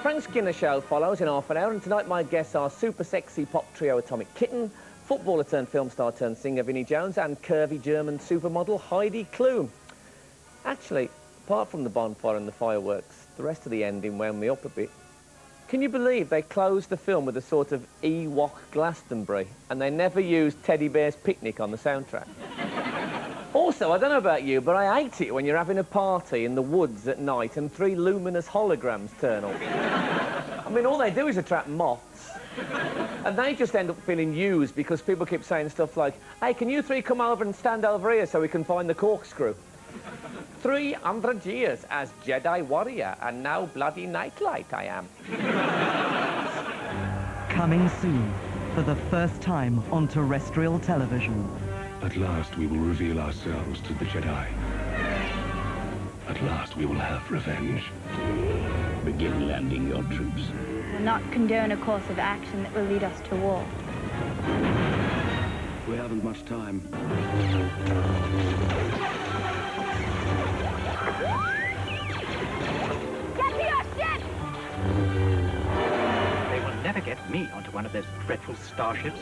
Frank Skinner Show follows in half an hour, and tonight my guests are super sexy pop trio Atomic Kitten, footballer turned film star turned singer Vinnie Jones, and curvy German supermodel Heidi Klum. Actually, apart from the bonfire and the fireworks, the rest of the ending wound me up a bit. Can you believe they closed the film with a sort of Ewok Glastonbury, and they never used Teddy Bear's Picnic on the soundtrack? Also, I don't know about you, but I hate it when you're having a party in the woods at night and 3 luminous holograms turn up. I mean, all they do is attract moths. And they just end up feeling used because people keep saying stuff like, hey, can you 3 come over and stand over here so we can find the corkscrew? 300 years as Jedi warrior, and now bloody nightlight I am. Coming soon, for the first time on terrestrial television. At last we will reveal ourselves to the Jedi. At last we will have revenge. Begin landing your troops. Will not condone a course of action that will lead us to war. We haven't much time. Get to your ship! They will never get me onto one of those dreadful starships.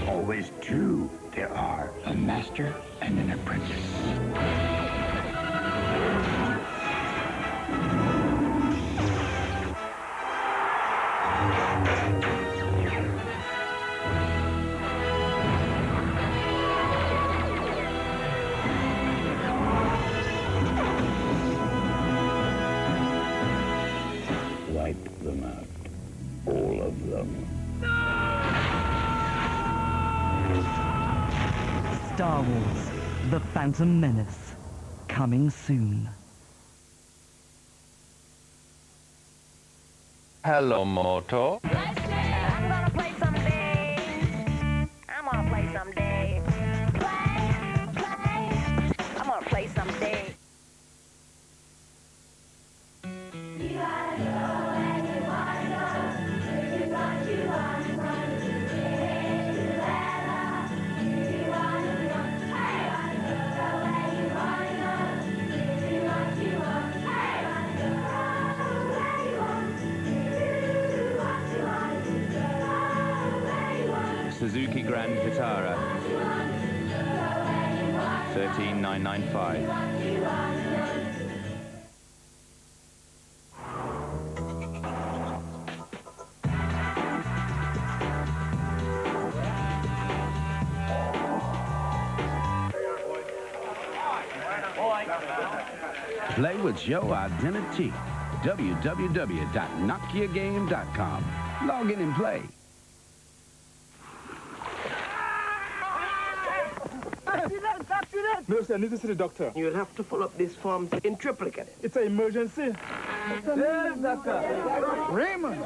Always 2 there are, a master and an apprentice. Wipe them out, all of them. Star Wars, The Phantom Menace, coming soon. Hello, Moto. I'm gonna play someday. I'm gonna play someday. I'm gonna play someday. Suzuki Grand Vitara. 13995. Play with your identity. www.NOKIAGame.com. Log in and play. No, sir, I need to see the doctor. You'll have to fill up this form in triplicate. It's an emergency. Yes, doctor. Raymond,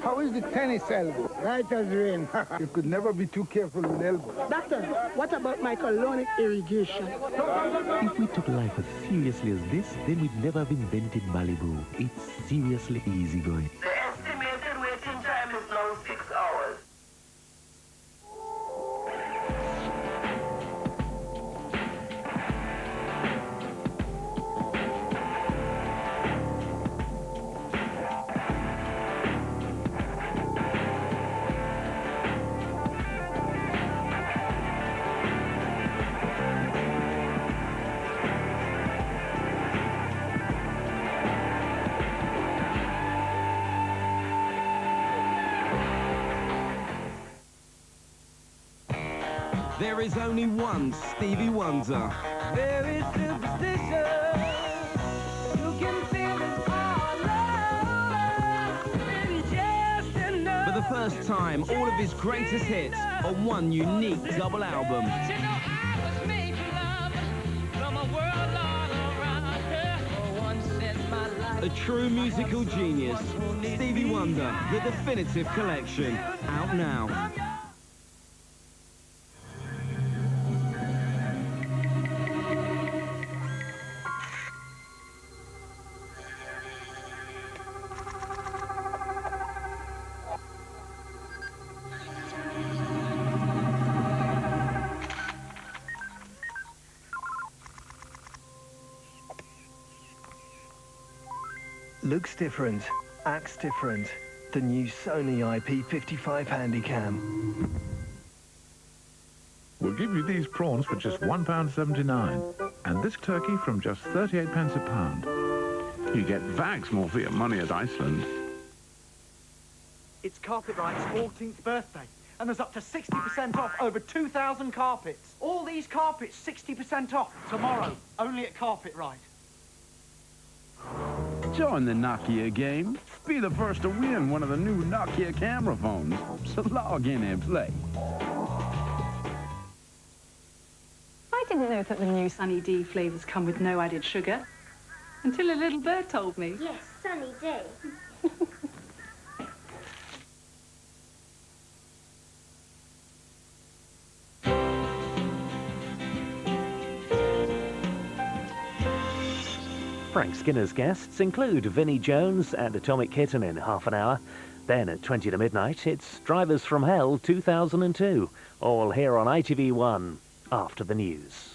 how is the tennis elbow? Right as rain. You could never be too careful with elbow. Doctor, what about my colonic irrigation? If we took life as seriously as this, then we'd never have invented Malibu. It's seriously easy going. The estimated waiting time is now 6 hours. There is only one Stevie Wonder. Very superstitious. You can feel it all over. Just enough. For the first time, all of his greatest hits on one unique double album. A true musical genius. Stevie Wonder, the definitive collection. Out now. Looks different. acts different. The new Sony IP55 Handycam. We'll give you these prawns for just £1.79 and this turkey from just 38 pence a pound. You get bags more for your money at Iceland. It's Carpetright's 14th birthday, and there's up to 60% off over 2,000 carpets. All these carpets 60% off tomorrow, only at Carpetright. Join the Nokia game. Be the first to win one of the new Nokia camera phones. So log in and play. I didn't know that the new Sunny D flavours come with no added sugar. Until a little bird told me. Yes, Sunny D. Frank Skinner's guests include Vinnie Jones and Atomic Kitten in half an hour. Then at 20 to midnight, it's Drivers from Hell 2002, all here on ITV1 after the news.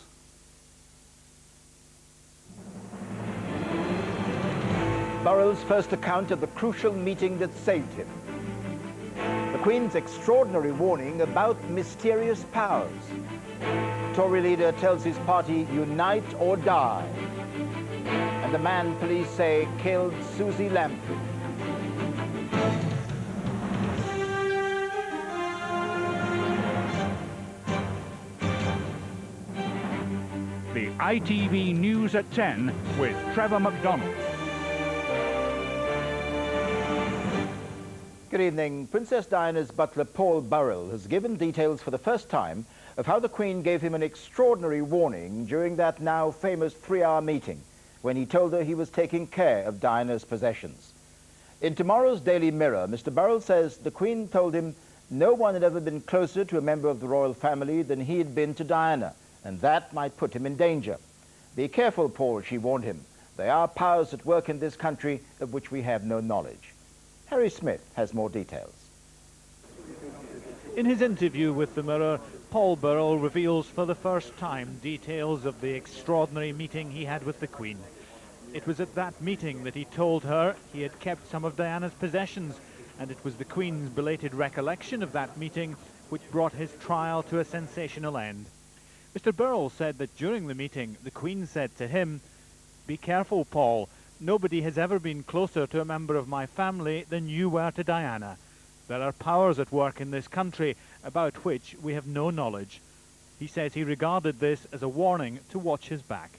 Burrell's first account of the crucial meeting that saved him. The Queen's extraordinary warning about mysterious powers. Tory leader tells his party, unite or die. And the man police say killed Susie Lamplugh. The ITV News at 10 with Trevor MacDonald. Good evening. Princess Diana's butler Paul Burrell has given details for the first time of how the Queen gave him an extraordinary warning during that now famous 3-hour meeting when he told her he was taking care of Diana's possessions. In tomorrow's Daily Mirror, Mr. Burrell says the Queen told him no one had ever been closer to a member of the royal family than he had been to Diana, and that might put him in danger. Be careful, Paul, she warned him. There are powers at work in this country of which we have no knowledge. Harry Smith has more details. In his interview with the Mirror, Paul Burrell reveals for the first time details of the extraordinary meeting he had with the Queen. It was at that meeting that he told her he had kept some of Diana's possessions, and it was the Queen's belated recollection of that meeting which brought his trial to a sensational end. Mr. Burrell said that during the meeting, the Queen said to him, "Be careful, Paul. Nobody has ever been closer to a member of my family than you were to Diana. There are powers at work in this country about which we have no knowledge." He says he regarded this as a warning to watch his back.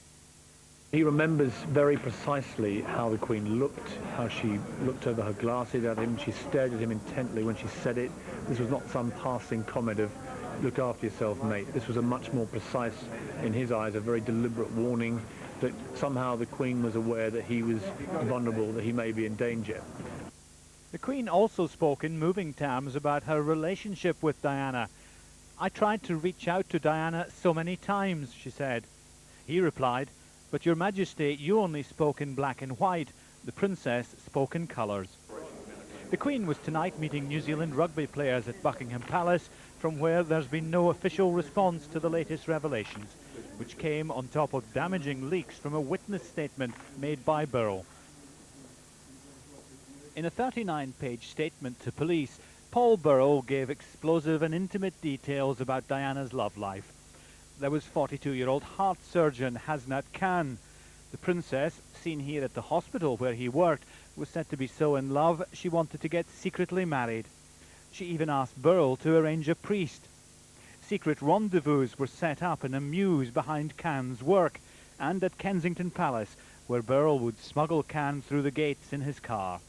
He remembers very precisely how the Queen looked, how she looked over her glasses at him. She stared at him intently when she said it. This was not some passing comment of, "Look after yourself, mate." This was a much more precise, in his eyes, a very deliberate warning that somehow the Queen was aware that he was vulnerable, that he may be in danger. The Queen also spoke in moving terms about her relationship with Diana. "I tried to reach out to Diana so many times," she said. He replied, "But Your Majesty, you only spoke in black and white. The Princess spoke in colours." The Queen was tonight meeting New Zealand rugby players at Buckingham Palace, from where there's been no official response to the latest revelations, which came on top of damaging leaks from a witness statement made by Burrell. In a 39-page statement to police, Paul Burrell gave explosive and intimate details about Diana's love life. There was 42-year-old heart surgeon Hasnat Khan. The Princess, seen here at the hospital where he worked, was said to be so in love she wanted to get secretly married. She even asked Burrell to arrange a priest. Secret rendezvous were set up in a mews behind Khan's work and at Kensington Palace, where Burrell would smuggle Khan through the gates in his car.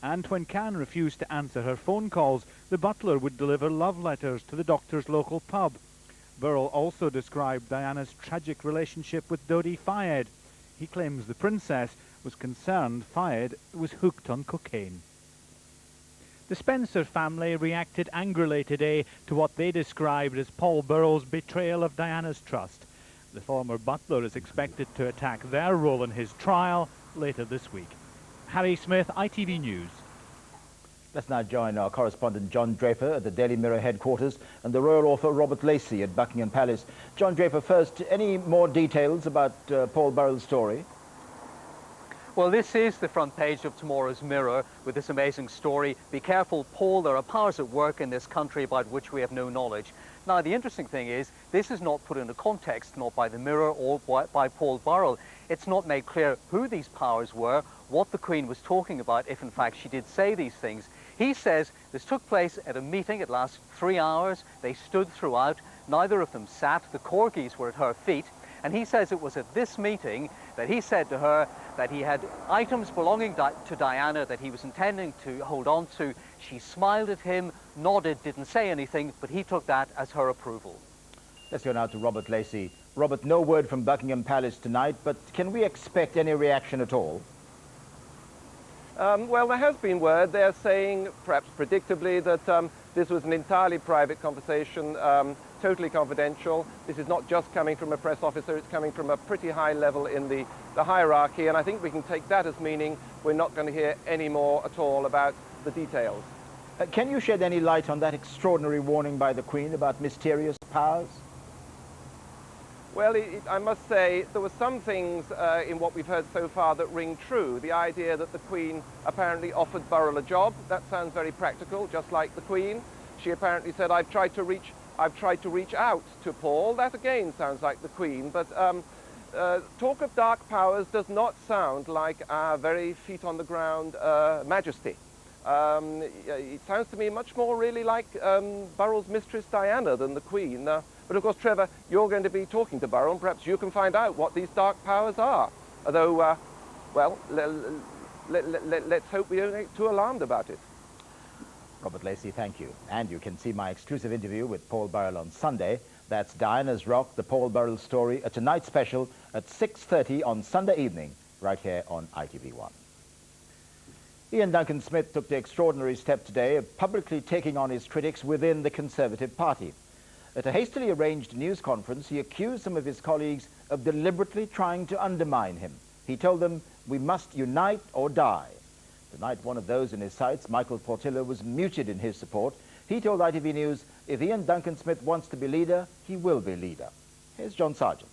And when Khan refused to answer her phone calls, the butler would deliver love letters to the doctor's local pub. Burrell also described Diana's tragic relationship with Dodi Fayed. He claims the Princess was concerned Fayed was hooked on cocaine. The Spencer family reacted angrily today to what they described as Paul Burrell's betrayal of Diana's trust. The former butler is expected to attack their role in his trial later this week. Harry Smith, ITV News. Let's now join our correspondent John Draper at the Daily Mirror headquarters and the royal author Robert Lacey at Buckingham Palace. John Draper, first, any more details about Paul Burrell's story? Well, this is the front page of tomorrow's Mirror with this amazing story. Be careful, Paul, there are powers at work in this country about which we have no knowledge. Now, the interesting thing is, this is not put into context, not by the Mirror or by Paul Burrell. It's not made clear who these powers were, what the Queen was talking about, if in fact she did say these things. He says this took place at a meeting. It lasted 3 hours. They stood throughout. Neither of them sat. The corgis were at her feet. And he says it was at this meeting that he said to her that he had items belonging to Diana that he was intending to hold on to. She smiled at him, nodded, didn't say anything, but he took that as her approval. Let's go now to Robert Lacey. Robert, no word from Buckingham Palace tonight, but can we expect any reaction at all? Well, there has been word. They're saying, perhaps predictably, that this was an entirely private conversation, totally confidential. This is not just coming from a press officer, it's coming from a pretty high level in the hierarchy, and I think we can take that as meaning we're not going to hear any more at all about the details. Can you shed any light on that extraordinary warning by the Queen about mysterious powers? Well, I must say there were some things in what we've heard so far that ring true. The idea that the Queen apparently offered Burrell a job, that sounds very practical, just like the Queen. She apparently said, I've tried to reach out to Paul. That again sounds like the Queen, but talk of dark powers does not sound like our very feet on the ground Majesty. It sounds to me much more really like Burrell's mistress Diana than the Queen. But of course, Trevor, you're going to be talking to Burrell, and perhaps you can find out what these dark powers are. Although, well, let's hope we don't get too alarmed about it. Robert Lacey, thank you. And you can see my exclusive interview with Paul Burrell on Sunday. That's Diana's Rock, the Paul Burrell story, a Tonight special at 6:30 on Sunday evening, right here on ITV1. Ian Duncan Smith took the extraordinary step today of publicly taking on his critics within the Conservative Party. At a hastily arranged news conference, he accused some of his colleagues of deliberately trying to undermine him. He told them, we must unite or die. Tonight, one of those in his sights, Michael Portillo, was muted in his support. He told ITV News, if Ian Duncan Smith wants to be leader, he will be leader. Here's John Sargent.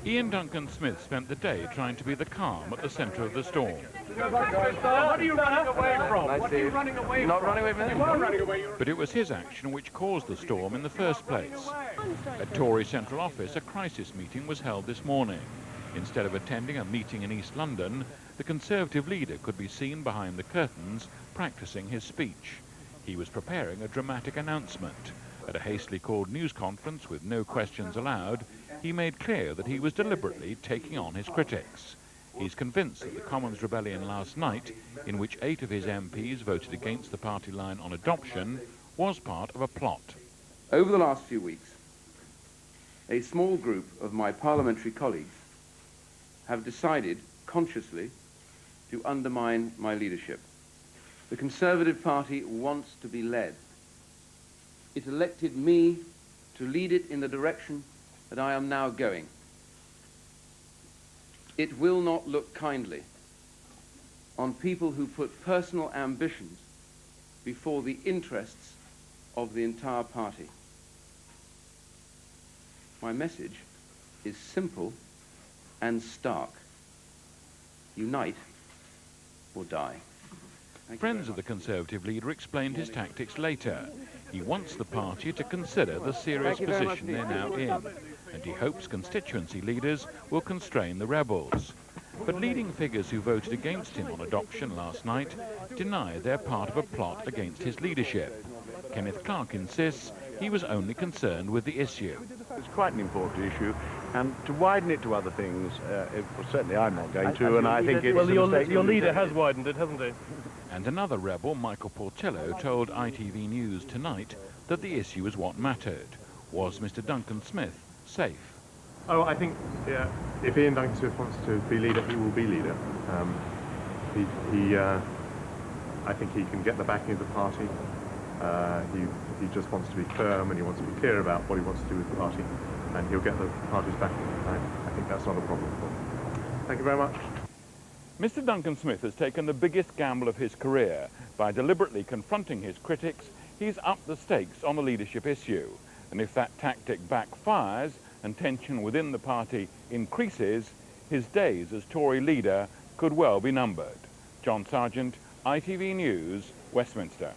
Ian Duncan Smith spent the day trying to be the calm at the centre of the storm. What are you running away from? What are you running away from? Not running away from You are running away. But it was his action which caused the storm in the first place. At Tory Central Office, a crisis meeting was held this morning. Instead of attending a meeting in East London, the Conservative leader could be seen behind the curtains practising his speech. He was preparing a dramatic announcement. At a hastily called news conference with no questions allowed, he made clear that he was deliberately taking on his critics. He's convinced that the Commons rebellion last night, in which 8 of his MPs voted against the party line on adoption, was part of a plot. Over the last few weeks, a small group of my parliamentary colleagues have decided consciously to undermine my leadership. The Conservative Party wants to be led. It elected me to lead it in the direction that I am now going. It will not look kindly on people who put personal ambitions before the interests of the entire party. My message is simple and stark. Unite or die. Friends of the Conservative leader explained his tactics later. He wants the party to consider the serious position they're now in, and he hopes constituency leaders will constrain the rebels. But leading figures who voted against him on adoption last night deny they're part of a plot against his leadership. Kenneth Clarke insists he was only concerned with the issue. It's quite an important issue, and to widen it to other things, well, certainly I'm not going to, and I think it's well, a mistake. your leader has widened it, hasn't he? And another rebel, Michael Portillo, told ITV News tonight that the issue was what mattered. Was Mr. Duncan Smith safe? Oh, I think, yeah, if Ian Duncan Smith wants to be leader, he will be leader. I think he can get the backing of the party. He just wants to be firm, and he wants to be clear about what he wants to do with the party, and he'll get the party's backing. I think that's not a problem for him. Thank you very much. Mr. Duncan Smith has taken the biggest gamble of his career. By deliberately confronting his critics, he's upped the stakes on the leadership issue. And if that tactic backfires and tension within the party increases, his days as Tory leader could well be numbered. John Sargent, ITV News, Westminster.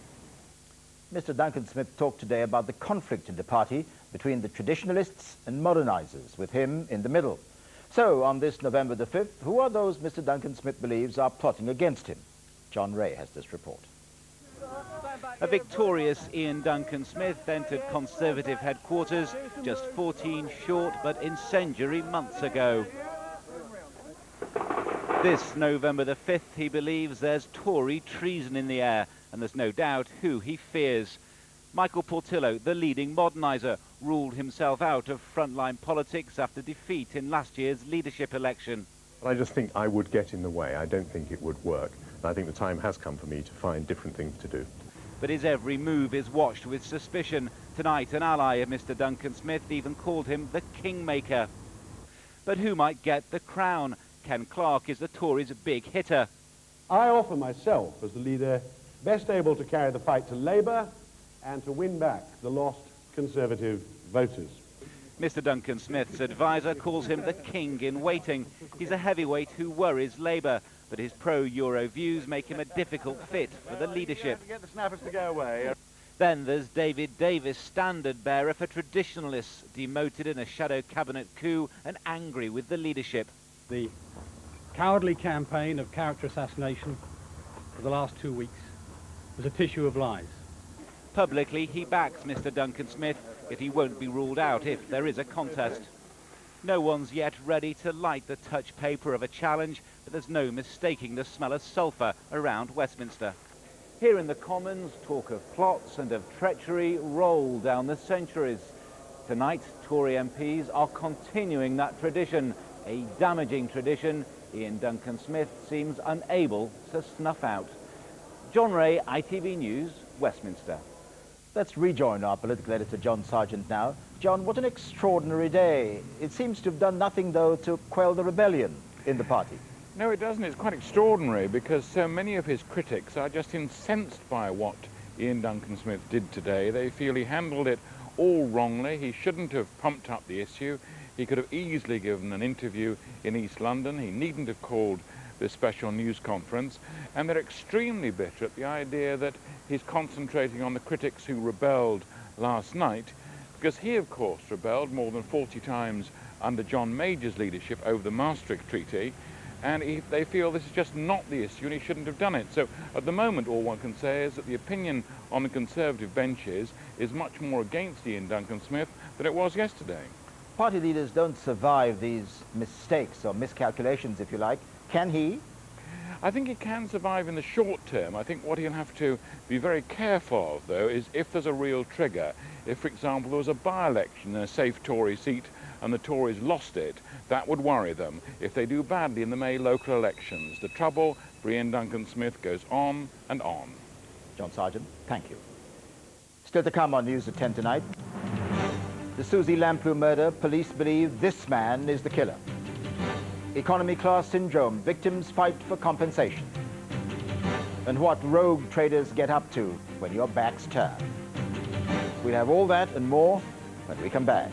Mr. Duncan Smith talked today about the conflict in the party between the traditionalists and modernisers, with him in the middle. So, on this November the 5th, who are those Mr. Duncan Smith believes are plotting against him? John Ray has this report. A victorious Ian Duncan Smith entered Conservative headquarters just 14 short but incendiary months ago. This November the 5th, he believes there's Tory treason in the air, and there's no doubt who he fears. Michael Portillo, the leading moderniser, ruled himself out of frontline politics after defeat in last year's leadership election. I just think I would get in the way. I don't think it would work. And I think the time has come for me to find different things to do. But his every move is watched with suspicion. Tonight, an ally of Mr. Duncan Smith even called him the Kingmaker. But who might get the crown? Ken Clarke is the Tories' big hitter. I offer myself as the leader best able to carry the fight to Labour and to win back the lost Conservative voters. Mr. Duncan Smith's advisor calls him the king in waiting. He's a heavyweight who worries Labour, but his pro-Euro views make him a difficult fit for the leadership. Get the snappers to go away. Then there's David Davis, standard bearer for traditionalists, demoted in a shadow cabinet coup and angry with the leadership. The cowardly campaign of character assassination for the last 2 weeks was a tissue of lies. Publicly, he backs Mr. Duncan Smith, yet he won't be ruled out if there is a contest. No one's yet ready to light the touch paper of a challenge, but there's no mistaking the smell of sulphur around Westminster. Here in the Commons, talk of plots and of treachery roll down the centuries. Tonight, Tory MPs are continuing that tradition, a damaging tradition Ian Duncan Smith seems unable to snuff out. John Ray, ITV News, Westminster. Let's rejoin our political editor, John Sargent, now. John, what an extraordinary day. It seems to have done nothing, though, to quell the rebellion in the party. No, it doesn't. It's quite extraordinary because so many of his critics are just incensed by what Ian Duncan Smith did today. They feel he handled it all wrongly. He shouldn't have pumped up the issue. He could have easily given an interview in East London. He needn't have called this special news conference. And they're extremely bitter at the idea that he's concentrating on the critics who rebelled last night, because he, of course, rebelled more than 40 times under John Major's leadership over the Maastricht Treaty, and they feel this is just not the issue and he shouldn't have done it. So at the moment, all one can say is that the opinion on the Conservative benches is much more against Ian Duncan Smith than it was yesterday. Party leaders don't survive these mistakes or miscalculations, if you like. Can he? I think he can survive in the short term. I think what he'll have to be very careful of, though, is if there's a real trigger. If, for example, there was a by-election in a safe Tory seat and the Tories lost it, that would worry them if they do badly in the May local elections. The trouble for Ian Duncan Smith goes on and on. John Sargent, thank you. Still to come on News at 10 tonight. The Susie Lamplugh murder, police believe this man is the killer. Economy class syndrome, victims fight for compensation. And what rogue traders get up to when your back's turned. We'll have all that and more when we come back.